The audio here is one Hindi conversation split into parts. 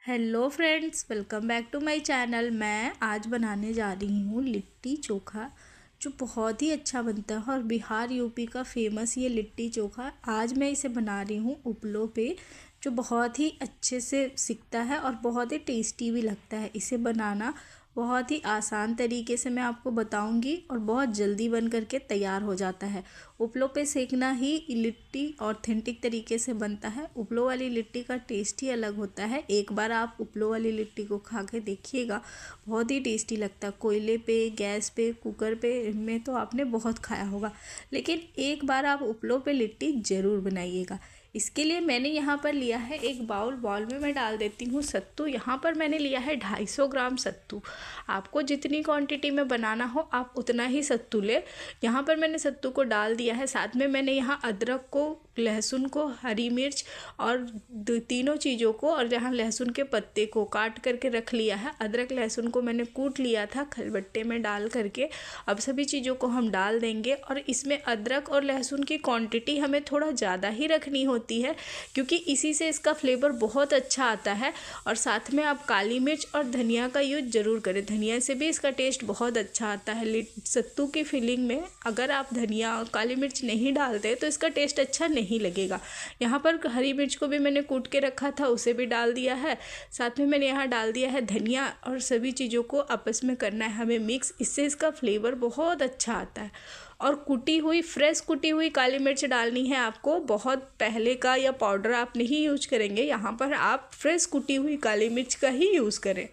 Hello friends, welcome back to my channel. मैं आज बनाने जा रही हूँ लिट्टी चोखा, जो बहुत ही अच्छा बनता है और बिहार यूपी का फेमस ये लिट्टी चोखा। आज मैं इसे बना रही हूँ उपलों पे, जो बहुत ही अच्छे से सिकता है और बहुत ही टेस्टी भी लगता है। इसे बनाना बहुत ही आसान तरीके से मैं आपको बताऊंगी और बहुत जल्दी बन करके तैयार हो जाता है। उपलों पे सेकना ही लिट्टी ऑथेंटिक तरीके से बनता है। उपलों वाली लिट्टी का टेस्ट ही अलग होता है। एक बार आप उपलों वाली लिट्टी को खा के देखिएगा, बहुत ही टेस्टी लगता है। कोयले पे, गैस पे, कुकर पे में तो आपने बहुत खाया होगा, लेकिन एक बार आप उपलों पे लिट्टी ज़रूर बनाइएगा। इसके लिए मैंने यहाँ पर लिया है एक बाउल में मैं डाल देती हूँ सत्तू। यहाँ पर मैंने लिया है 250 ग्राम सत्तू। आपको जितनी क्वांटिटी में बनाना हो आप उतना ही सत्तू ले। यहाँ पर मैंने सत्तू को डाल दिया है। साथ में मैंने यहाँ अदरक को, लहसुन को, हरी मिर्च और तीनों चीज़ों को, और यहाँ लहसुन के पत्ते को काट करके रख लिया है। अदरक लहसुन को मैंने कूट लिया था खलबट्टे में डाल करके। अब सभी चीज़ों को हम डाल देंगे और इसमें अदरक और लहसुन की क्वांटिटी हमें थोड़ा ज़्यादा ही रखनी होती है, क्योंकि इसी से इसका फ्लेवर बहुत अच्छा आता है। और साथ में आप काली मिर्च और धनिया का यूज ज़रूर करें। धनिया से भी इसका टेस्ट बहुत अच्छा आता है। सत्तू की फिलिंग में अगर आप धनिया और काली मिर्च नहीं डालते तो इसका टेस्ट अच्छा नहीं लगेगा। यहाँ पर हरी मिर्च को भी मैंने कूट के रखा था, उसे भी डाल दिया है। साथ में मैंने यहाँ डाल दिया है धनिया, और सभी चीज़ों को आपस में करना है हमें मिक्स। इससे इसका फ्लेवर बहुत अच्छा आता है। और फ्रेश कुटी हुई काली मिर्च डालनी है आपको। बहुत पहले का या पाउडर आप नहीं यूज करेंगे, यहाँ पर आप फ्रेश कुटी हुई काली मिर्च का ही यूज़ करें।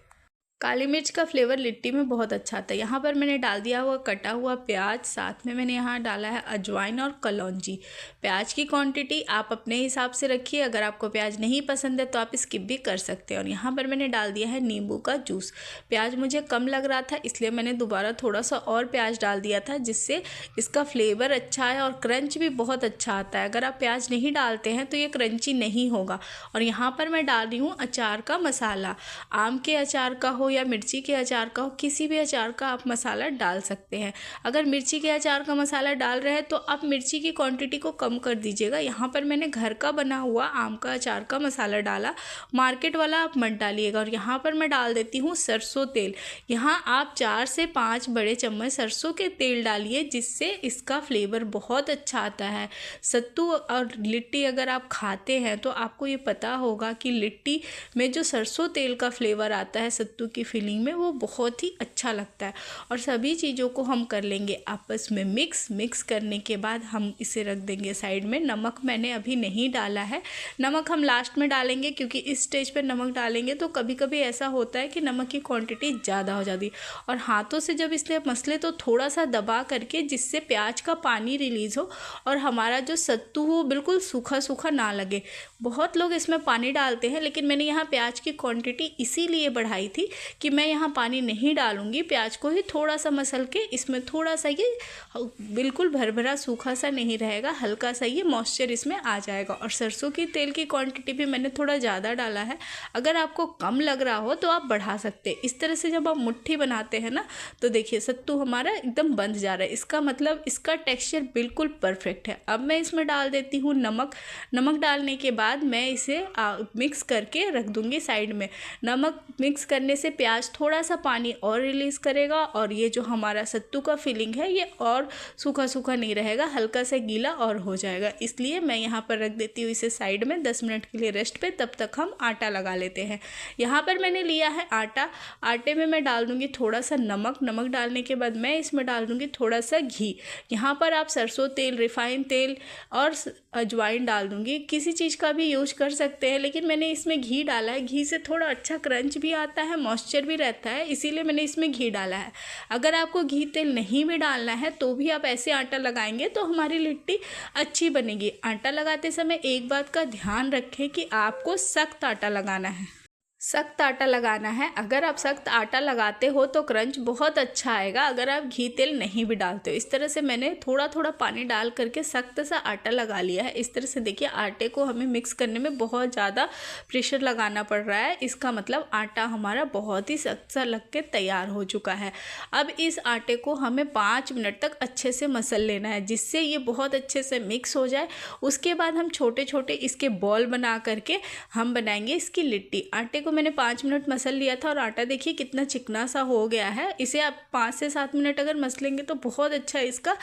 काली मिर्च का फ्लेवर लिट्टी में बहुत अच्छा आता है। यहाँ पर मैंने डाल दिया हुआ कटा हुआ प्याज, साथ में मैंने यहाँ डाला है अजवाइन और कलौंजी। प्याज की क्वांटिटी आप अपने हिसाब से रखिए। अगर आपको प्याज नहीं पसंद है तो आप स्किप भी कर सकते हैं। और यहाँ पर मैंने डाल दिया है नींबू का जूस। प्याज मुझे कम लग रहा था, इसलिए मैंने दोबारा थोड़ा सा और प्याज डाल दिया था, जिससे इसका फ्लेवर अच्छा है और क्रंच भी बहुत अच्छा आता है। अगर आप प्याज नहीं डालते हैं तो ये क्रंची नहीं होगा। और यहाँ पर मैं डाल रही हूँ अचार का मसाला। आम के अचार का हो या मिर्ची के अचार का हो, किसी भी अचार का आप मसाला डाल सकते हैं। अगर मिर्ची के अचार का मसाला डाल रहे हैं तो आप मिर्ची की क्वांटिटी को कम कर दीजिएगा। यहाँ पर मैंने घर का बना हुआ आम का अचार का मसाला डाला, मार्केट वाला आप मत डालिएगा। और यहाँ पर मैं डाल देती हूँ सरसों तेल। यहाँ आप 4 से 5 बड़े चम्मच सरसों के तेल डालिए, जिससे इसका फ्लेवर बहुत अच्छा आता है। सत्तू और लिट्टी अगर आप खाते हैं तो आपको ये पता होगा कि लिट्टी में जो सरसों तेल का फ्लेवर आता है सत्तू की फिलिंग में, वो बहुत ही अच्छा लगता है। और सभी चीज़ों को हम कर लेंगे आपस में मिक्स करने के बाद हम इसे रख देंगे साइड में। नमक मैंने अभी नहीं डाला है, नमक हम लास्ट में डालेंगे, क्योंकि इस स्टेज पर नमक डालेंगे तो कभी कभी ऐसा होता है कि नमक की क्वांटिटी ज़्यादा हो जाती है। और हाथों से जब इसलिए मसले तो थोड़ा सा दबा करके, जिससे प्याज का पानी रिलीज़ हो और हमारा जो सत्तू हो बिल्कुल सूखा सूखा ना लगे। बहुत लोग इसमें पानी डालते हैं, लेकिन मैंने यहाँ प्याज की क्वांटिटी इसीलिए बढ़ाई थी कि मैं यहाँ पानी नहीं डालूंगी। प्याज को ही थोड़ा सा मसल के इसमें थोड़ा सा ये बिल्कुल भरभरा सूखा सा नहीं रहेगा, हल्का सा ये मॉइस्चर इसमें आ जाएगा। और सरसों की तेल की क्वांटिटी भी मैंने थोड़ा ज़्यादा डाला है। अगर आपको कम लग रहा हो तो आप बढ़ा सकते हैं। इस तरह से जब आप मुट्ठी बनाते हैं ना, तो देखिए सत्तू हमारा एकदम बंध जा रहा है, इसका मतलब इसका टेक्स्चर बिल्कुल परफेक्ट है। अब मैं इसमें डाल देती हूँ नमक। नमक डालने के बाद मैं इसे मिक्स करके रख दूँगी साइड में। नमक मिक्स करने से प्याज थोड़ा सा पानी और रिलीज़ करेगा, और ये जो हमारा सत्तू का फिलिंग है ये और सूखा सूखा नहीं रहेगा, हल्का सा गीला और हो जाएगा। इसलिए मैं यहाँ पर रख देती हूँ इसे साइड में 10 मिनट के लिए रेस्ट पे। तब तक हम आटा लगा लेते हैं। यहाँ पर मैंने लिया है आटा। आटे में मैं डाल दूँगी थोड़ा सा नमक डालने के बाद मैं इसमें डाल दूँगी थोड़ा सा घी। यहाँ पर आप सरसों तेल, रिफाइंड तेल और अजवाइन डाल दूँगी। किसी चीज़ का भी यूज कर सकते हैं, लेकिन मैंने इसमें घी डाला है। घी से थोड़ा अच्छा क्रंच भी आता है, मॉइस्चर भी रहता है, इसीलिए मैंने इसमें घी डाला है। अगर आपको घी तेल नहीं भी डालना है तो भी आप ऐसे आटा लगाएंगे तो हमारी लिट्टी अच्छी बनेगी। आटा लगाते समय एक बात का ध्यान रखें कि आपको सख्त आटा लगाना है, सख्त आटा लगाना है। अगर आप सख्त आटा लगाते हो तो क्रंच बहुत अच्छा आएगा, अगर आप घी तेल नहीं भी डालते हो। इस तरह से मैंने थोड़ा थोड़ा पानी डाल करके सख्त सा आटा लगा लिया है। इस तरह से देखिए आटे को हमें मिक्स करने में बहुत ज़्यादा प्रेशर लगाना पड़ रहा है, इसका मतलब आटा हमारा बहुत ही सख्त सा लग के तैयार हो चुका है। अब इस आटे को हमें 5 मिनट तक अच्छे से मसल लेना है, जिससे ये बहुत अच्छे से मिक्स हो जाए। उसके बाद हम छोटे छोटे इसके बॉल बना करके हम बनाएंगे इसकी लिट्टी। आटे को को मैंने 5 मिनट मसल लिया था और आटा देखिए कितना चिकना सा हो गया है। इसे आप 5 से 7 मिनट अगर मसलेंगे तो बहुत अच्छा इसका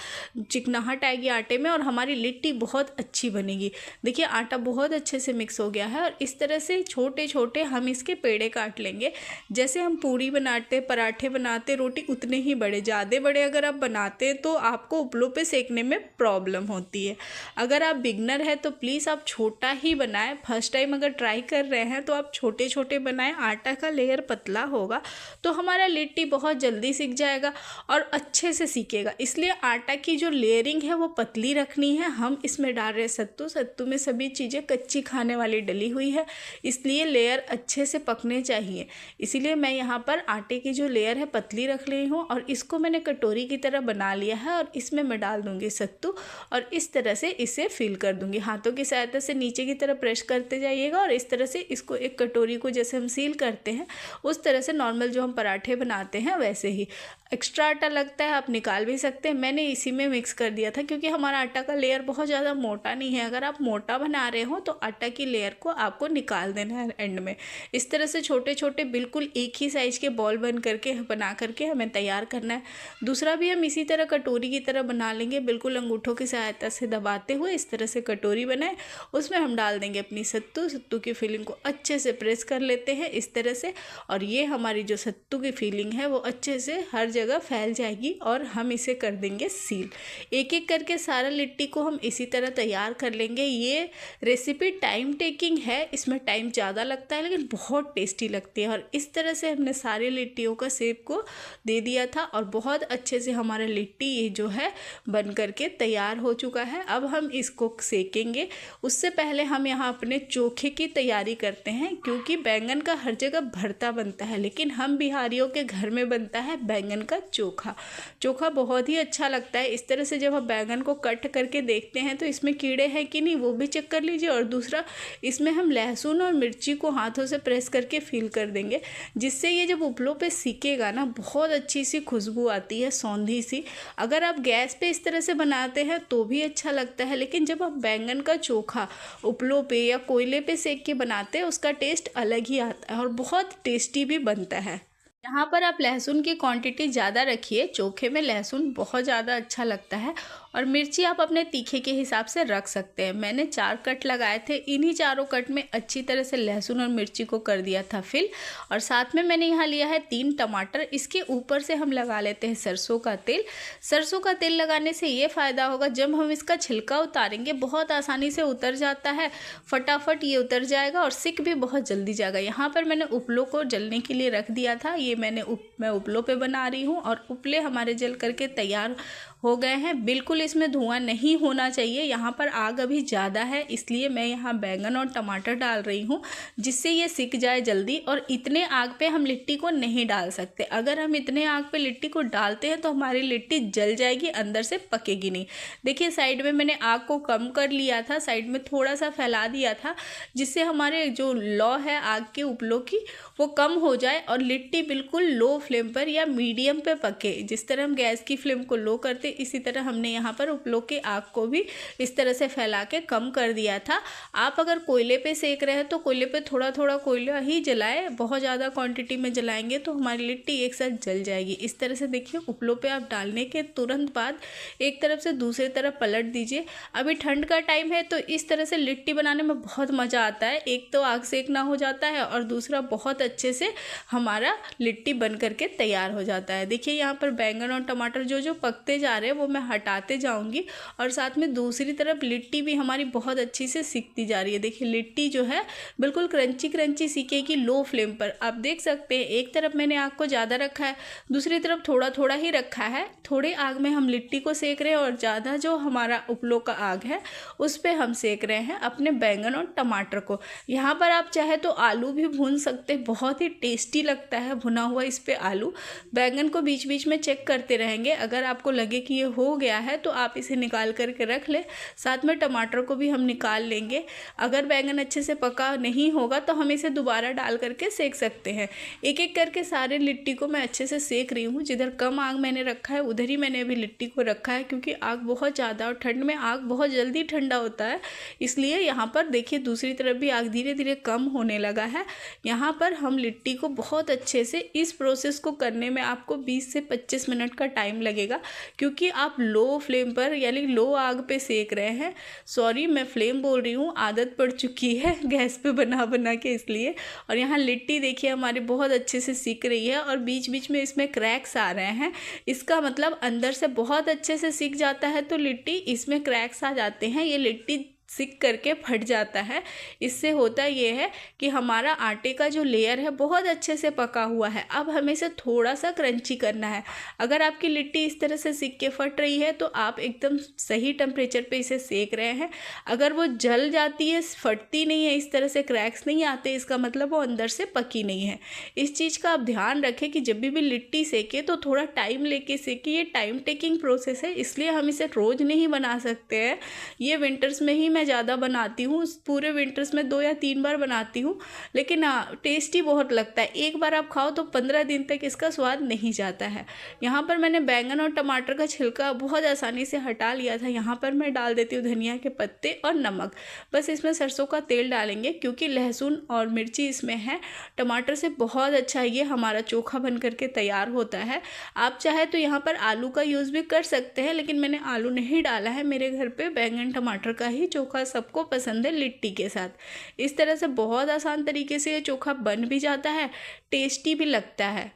चिकनाहट आएगी आटे में और हमारी लिट्टी बहुत अच्छी बनेगी। देखिए आटा बहुत अच्छे से मिक्स हो गया है और इस तरह से छोटे छोटे हम इसके पेड़े काट लेंगे। जैसे हम पूड़ी बनाते, पराठे बनाते, रोटी उतने ही बड़े, ज़्यादा बड़े अगर आप बनाते तो आपको उपलों पे सेकने में प्रॉब्लम होती है। अगर आप बिगनर है तो प्लीज़ आप छोटा ही बनाएं। फर्स्ट टाइम अगर ट्राई कर रहे हैं तो आप छोटे छोटे बनाएं। आटा का लेयर पतला होगा तो हमारा लिट्टी बहुत जल्दी सीख जाएगा और अच्छे से सीखेगा। इसलिए आटा की जो लेयरिंग है वो पतली रखनी है। हम इसमें डाल रहे सत्तू, सत्तू में सभी चीज़ें कच्ची खाने वाली डली हुई है, इसलिए लेयर अच्छे से पकने चाहिए। इसीलिए मैं यहाँ पर आटे की जो लेयर है पतली रख रही हूँ और इसको मैंने कटोरी की तरह बना लिया है और इसमें मैं डाल दूँगी सत्तू और इस तरह से इसे फिल कर दूँगी। हाथों की सहायता से नीचे की तरफ प्रेस करते जाइएगा और इस तरह से इसको एक कटोरी को जैसे हम सील करते हैं उस तरह से नॉर्मल जो हम पराठे बनाते हैं वैसे ही। एक्स्ट्रा आटा लगता है आप निकाल भी सकते हैं, मैंने इसी में मिक्स कर दिया था क्योंकि हमारा आटा का लेयर बहुत ज़्यादा मोटा नहीं है। अगर आप मोटा बना रहे हो तो आटा की लेयर को आपको निकाल देना है एंड में। इस तरह से छोटे छोटे बिल्कुल एक ही साइज़ के बॉल बना करके हमें तैयार करना है। दूसरा भी हम इसी तरह कटोरी की तरह बना लेंगे, बिल्कुल अंगूठों की सहायता से दबाते हुए इस तरह से कटोरी बनाए। उसमें हम डाल देंगे अपनी सत्तू की फीलिंग को अच्छे से प्रेस कर लेते हैं इस तरह से और ये हमारी जो सत्तू की फीलिंग है वो अच्छे से हर जगह फैल जाएगी और हम इसे कर देंगे सील। एक एक करके सारा लिट्टी को हम इसी तरह तैयार कर लेंगे। ये रेसिपी टाइम टेकिंग है, इसमें टाइम ज़्यादा लगता है लेकिन बहुत टेस्टी लगती है। और इस तरह से हमने सारी लिट्टियों का शेप को दे दिया था और बहुत अच्छे से हमारा लिट्टी ये जो है बन करके तैयार हो चुका है। अब हम इसको सेकेंगे। उससे पहले हम यहाँ अपने चोखे की तैयारी करते हैं क्योंकि बैंगन का हर जगह भरता बनता है लेकिन हम बिहारियों के घर में बनता है बैंगन का चोखा। चोखा बहुत ही अच्छा लगता है। इस तरह से जब हम बैंगन को कट करके देखते हैं तो इसमें कीड़े हैं कि नहीं वो भी चेक कर लीजिए। और दूसरा इसमें हम लहसुन और मिर्ची को हाथों से प्रेस करके फिल कर देंगे जिससे ये जब उपलों पे सीखेगा ना बहुत अच्छी सी खुशबू आती है, सौंधी सी। अगर आप गैस पे इस तरह से बनाते हैं तो भी अच्छा लगता है लेकिन जब आप बैंगन का चोखा उपलों पे या कोयले पे सेक के बनाते हैं उसका टेस्ट अलग ही आता है और बहुत टेस्टी भी बनता है। यहाँ पर आप लहसुन की क्वांटिटी ज़्यादा रखिए, चोखे में लहसुन बहुत ज़्यादा अच्छा लगता है और मिर्ची आप अपने तीखे के हिसाब से रख सकते हैं। मैंने 4 कट लगाए थे, इन्हीं चारों कट में अच्छी तरह से लहसुन और मिर्ची को कर दिया था फिल। और साथ में मैंने यहाँ लिया है 3 टमाटर। इसके ऊपर से हम लगा लेते हैं सरसों का तेल। सरसों का तेल लगाने से ये फ़ायदा होगा जब हम इसका छिलका उतारेंगे बहुत आसानी से उतर जाता है, फटाफट ये उतर जाएगा और सिक भी बहुत जल्दी जाएगा। यहाँ पर मैंने उपलों को जलने के लिए रख दिया था। ये मैं उपलों पे बना रही हूँ और उपले हमारे जल करके तैयार हो गए हैं। बिल्कुल इसमें धुआं नहीं होना चाहिए। यहाँ पर आग अभी ज़्यादा है इसलिए मैं यहाँ बैंगन और टमाटर डाल रही हूँ जिससे ये सिक जाए जल्दी। और इतने आग पे हम लिट्टी को नहीं डाल सकते। अगर हम इतने आग पे लिट्टी को डालते हैं तो हमारी लिट्टी जल जाएगी, अंदर से पकेगी नहीं। देखिए साइड में मैंने आग को कम कर लिया था, साइड में थोड़ा सा फैला दिया था जिससे हमारे जो लौ है आग के उपलों की वो कम हो जाए और लिट्टी बिल्कुल लो फ्लेम पर या मीडियम पे पके। जिस तरह हम गैस की फ्लेम को लो करते इसी तरह हमने यहाँ पर उपलों के आग को भी इस तरह से फैला के कम कर दिया था। आप अगर कोयले पे सेक रहे हैं तो कोयले पे थोड़ा थोड़ा कोयला ही जलाएं, बहुत ज़्यादा क्वांटिटी में जलाएंगे तो हमारी लिट्टी एक साथ जल जाएगी। इस तरह से देखिए उपलों पे आप डालने के तुरंत बाद एक तरफ से दूसरी तरफ पलट दीजिए। अभी ठंड का टाइम है तो इस तरह से लिट्टी बनाने में बहुत मज़ा आता है। एक तो आग सेकना हो जाता है और दूसरा बहुत अच्छे से हमारा लिट्टी बन करके तैयार हो जाता है। देखिए यहाँ पर बैंगन और टमाटर जो पकते जा रहे हैं वो मैं हटाते जाऊंगी और साथ में दूसरी तरफ लिट्टी भी हमारी बहुत अच्छी से सीखती जा रही है। देखिए लिट्टी जो है बिल्कुल क्रंची क्रंची सीखेगी लो फ्लेम पर। आप देख सकते हैं एक तरफ मैंने आग को ज़्यादा रखा है, दूसरी तरफ थोड़ा थोड़ा ही रखा है। थोड़े आग में हम लिट्टी को सेक रहे हैं और ज़्यादा जो हमारा उपलों का आग है उस पर हम सेक रहे हैं अपने बैंगन और टमाटर को। यहाँ पर आप चाहे तो आलू भी भून सकते हैं, बहुत ही टेस्टी लगता है भुना हुआ इस पर आलू। बैंगन को बीच बीच में चेक करते रहेंगे, अगर आपको लगे कि ये हो गया है तो आप इसे निकाल करके रख लें। साथ में टमाटर को भी हम निकाल लेंगे। अगर बैंगन अच्छे से पका नहीं होगा तो हम इसे दोबारा डाल करके सेक सकते हैं। एक एक करके सारे लिट्टी को मैं अच्छे से सेक रही हूँ। जिधर कम आग मैंने रखा है उधर ही मैंने अभी लिट्टी को रखा है, क्योंकि आग बहुत ज़्यादा और ठंड में आग बहुत जल्दी ठंडा होता है, इसलिए यहाँ पर देखिए दूसरी तरफ भी आग धीरे धीरे कम होने लगा है। यहाँ पर हम लिट्टी को बहुत अच्छे से, इस प्रोसेस को करने में आपको 20 से 25 मिनट का टाइम लगेगा, क्योंकि आप लो फ्लेम पर यानी लो आग पे सेक रहे हैं। सॉरी, मैं फ्लेम बोल रही हूँ, आदत पड़ चुकी है गैस पे बना बना के, इसलिए। और यहाँ लिट्टी देखिए हमारी बहुत अच्छे से सिक रही है और बीच बीच में इसमें क्रैक्स आ रहे हैं। इसका मतलब अंदर से बहुत अच्छे से सिक जाता है तो लिट्टी, इसमें क्रैक्स आ जाते हैं, ये लिट्टी सिक करके फट जाता है। इससे होता ये है कि हमारा आटे का जो लेयर है बहुत अच्छे से पका हुआ है। अब हमें इसे थोड़ा सा क्रंची करना है। अगर आपकी लिट्टी इस तरह से सिक के फट रही है तो आप एकदम सही टेम्परेचर पे इसे सेक रहे हैं। अगर वो जल जाती है, फटती नहीं है, इस तरह से क्रैक्स नहीं आते, इसका मतलब वो अंदर से पकी नहीं है। इस चीज़ का आप ध्यान रखें कि जब भी लिट्टी सेके तो थोड़ा टाइम लेके सेके। ये टाइम टेकिंग प्रोसेस है, इसलिए हम इसे रोज़ नहीं बना सकते हैं। ये विंटर्स में ही मैं ज़्यादा बनाती हूँ, पूरे विंटर्स में 2 या 3 बार बनाती हूँ, लेकिन हाँ टेस्टी बहुत लगता है। एक बार आप खाओ तो 15 दिन तक इसका स्वाद नहीं जाता है। यहाँ पर मैंने बैंगन और टमाटर का छिलका बहुत आसानी से हटा लिया था। यहाँ पर मैं डाल देती हूँ धनिया के पत्ते और नमक। बस इसमें सरसों का तेल डालेंगे, क्योंकि लहसुन और मिर्ची इसमें है। टमाटर से बहुत अच्छा ये हमारा चोखा बन करके तैयार होता है। आप चाहे तो यहाँ पर आलू का यूज़ भी कर सकते हैं, लेकिन मैंने आलू नहीं डाला है। मेरे घर पे बैंगन टमाटर का ही चोखा सबको पसंद है लिट्टी के साथ। इस तरह से बहुत आसान तरीके से ये चोखा बन भी जाता है, टेस्टी भी लगता है।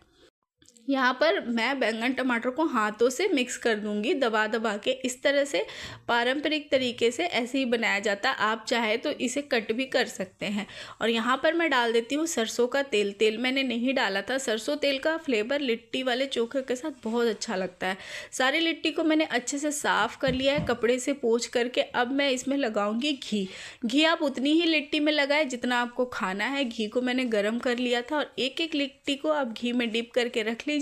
यहाँ पर मैं बैंगन टमाटर को हाथों से मिक्स कर दूंगी, दबा दबा के। इस तरह से पारंपरिक तरीके से ऐसे ही बनाया जाता है। आप चाहे तो इसे कट भी कर सकते हैं। और यहाँ पर मैं डाल देती हूँ सरसों का तेल। तेल मैंने नहीं डाला था। सरसों तेल का फ्लेवर लिट्टी वाले चोखे के साथ बहुत अच्छा लगता है। सारी लिट्टी को मैंने अच्छे से साफ़ कर लिया है कपड़े से पोंछ करके। अब मैं इसमें लगाऊंगी घी। घी आप उतनी ही लिट्टी में लगाए जितना आपको खाना है। घी को मैंने गर्म कर लिया था और एक एक लिट्टी को आप घी में डिप करके रख लीजिए।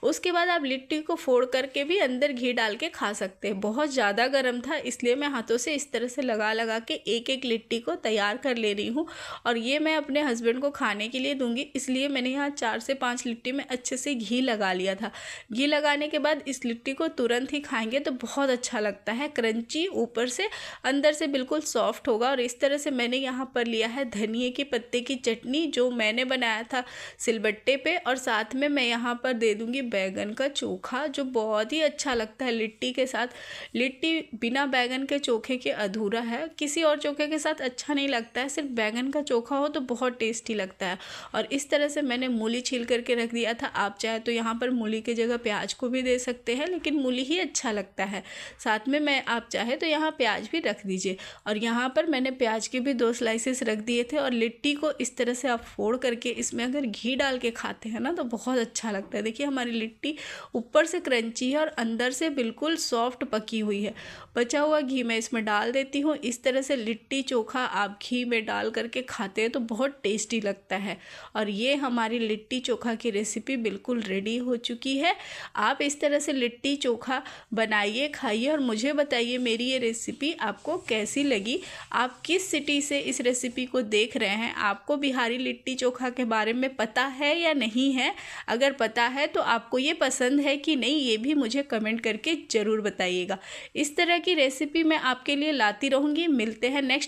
उसके बाद आप लिट्टी को फोड़ करके भी अंदर घी डाल के खा सकते हैं। बहुत ज़्यादा गर्म था, इसलिए मैं हाथों से इस तरह से लगा लगा के एक एक लिट्टी को तैयार कर ले रही हूँ। और ये मैं अपने हस्बैंड को खाने के लिए दूंगी, इसलिए मैंने यहाँ 4 से 5 लिट्टी में अच्छे से घी लगा लिया था। घी लगाने के बाद इस लिट्टी को तुरंत ही खाएंगे तो बहुत अच्छा लगता है, क्रंची ऊपर से, अंदर से बिल्कुल सॉफ्ट होगा। और इस तरह से मैंने यहाँ पर लिया है धनिए के पत्ते की चटनी, जो मैंने बनाया था सिलबट्टे पे। और साथ में मैं यहाँ पर दे दूंगी बैगन का चोखा, जो बहुत ही अच्छा लगता है लिट्टी के साथ। लिट्टी बिना बैगन के चोखे के अधूरा है, किसी और चोखे के साथ अच्छा नहीं लगता है। सिर्फ बैगन का चोखा हो तो बहुत टेस्टी लगता है। और इस तरह से मैंने मूली छील करके रख दिया था। आप चाहे तो यहाँ पर मूली की जगह प्याज को भी दे सकते हैं, लेकिन मूली ही अच्छा लगता है। साथ में मैं, आप चाहे तो यहाँ प्याज भी रख दीजिए। और यहाँ पर मैंने प्याज के भी 2 स्लाइसेस रख दिए थे। और लिट्टी को इस तरह से आप फोड़ करके इसमें अगर घी डाल के खाते हैं ना तो बहुत अच्छा लगता है। देखिए हमारी लिट्टी ऊपर से क्रंची है और अंदर से बिल्कुल सॉफ्ट पकी हुई है। बचा हुआ घी मैं इसमें डाल देती हूँ। इस तरह से लिट्टी चोखा आप घी में डाल करके खाते हैं तो बहुत टेस्टी लगता है। और ये हमारी लिट्टी चोखा की रेसिपी बिल्कुल रेडी हो चुकी है। आप इस तरह से लिट्टी चोखा बनाइए, खाइए और मुझे बताइए मेरी ये रेसिपी आपको कैसी लगी। आप किस सिटी से इस रेसिपी को देख रहे हैं, आपको बिहारी लिट्टी चोखा के बारे में पता है या नहीं है? अगर पता है तो आपको ये पसंद है कि नहीं, ये भी मुझे कमेंट करके ज़रूर बताइएगा। इस तरह की रेसिपी मैं आपके लिए लाती रहूँगी। मिलते हैं नेक्स्ट